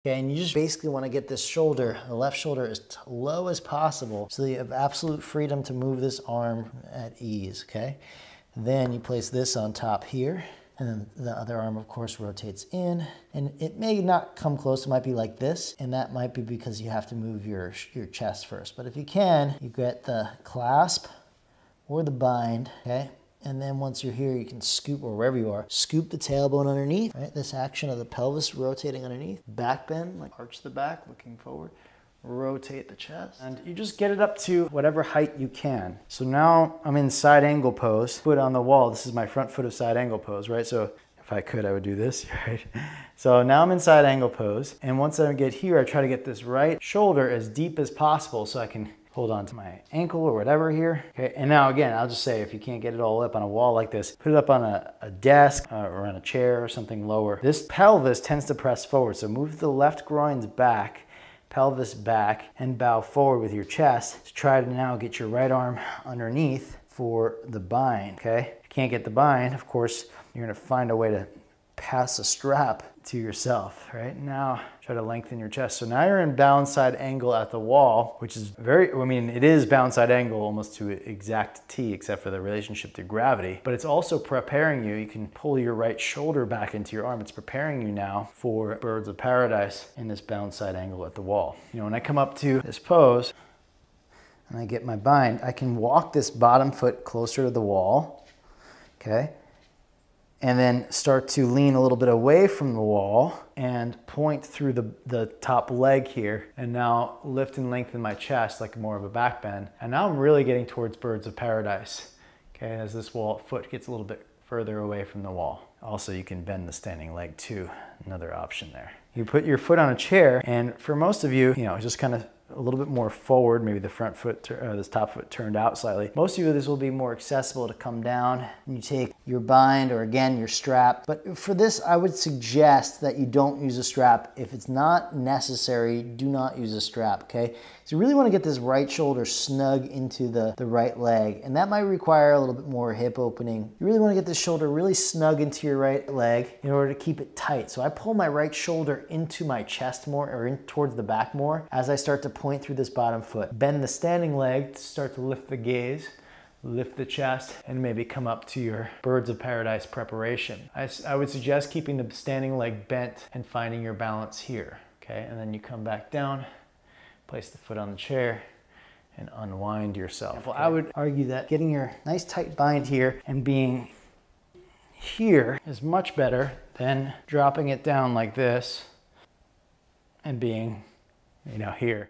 Okay, and you just basically want to get this shoulder, the left shoulder, as low as possible so that you have absolute freedom to move this arm at ease, okay? Then you place this on top here, and then the other arm, of course, rotates in, and it may not come close. It might be like this, and that might be because you have to move your chest first. But if you can, you get the clasp or the bind, okay? And then once you're here, you can scoop, or wherever you are, scoop the tailbone underneath, right? This action of the pelvis rotating underneath. Back bend, like arch the back, looking forward. Rotate the chest. And you just get it up to whatever height you can. So now I'm in side angle pose. Foot on the wall. This is my front foot of side angle pose, right? So if I could, I would do this, right? So now I'm in side angle pose. And once I get here, I try to get this right shoulder as deep as possible so I can hold on to my ankle or whatever here. Okay, and now again, I'll just say if you can't get it all up on a wall like this, put it up on a desk or on a chair or something lower. This pelvis tends to press forward, so move the left groins back, pelvis back, and bow forward with your chest to try to now get your right arm underneath for the bind, okay? If you can't get the bind, of course, you're gonna find a way to pass a strap to yourself, right? Now, try to lengthen your chest. So now you're in bound side angle at the wall, which is it is bound side angle almost to exact T, except for the relationship to gravity, but it's also preparing you. You can pull your right shoulder back into your arm. It's preparing you now for birds of paradise in this bound side angle at the wall. You know, when I come up to this pose and I get my bind, I can walk this bottom foot closer to the wall, okay? And then start to lean a little bit away from the wall and point through the top leg here, and now lift and lengthen my chest like more of a back bend. And now I'm really getting towards birds of paradise, okay, as this foot gets a little bit further away from the wall. Also, you can bend the standing leg too, another option there. You put your foot on a chair, and for most of you, just kind of a little bit more forward, maybe the front foot, this top foot turned out slightly. Most of you, this will be more accessible to come down, and you take your bind or again, your strap. But for this, I would suggest that you don't use a strap. If it's not necessary, do not use a strap, okay? So you really want to get this right shoulder snug into the right leg, and that might require a little bit more hip opening. You really want to get this shoulder really snug into your right leg in order to keep it tight. So I pull my right shoulder into my chest more, or in towards the back more, as I start to point through this bottom foot. Bend the standing leg to start to lift the gaze, lift the chest, and maybe come up to your birds of paradise preparation. I would suggest keeping the standing leg bent and finding your balance here, okay? And then you come back down, place the foot on the chair, and unwind yourself. Okay. I would argue that getting your nice tight bind here and being here is much better than dropping it down like this and being, here.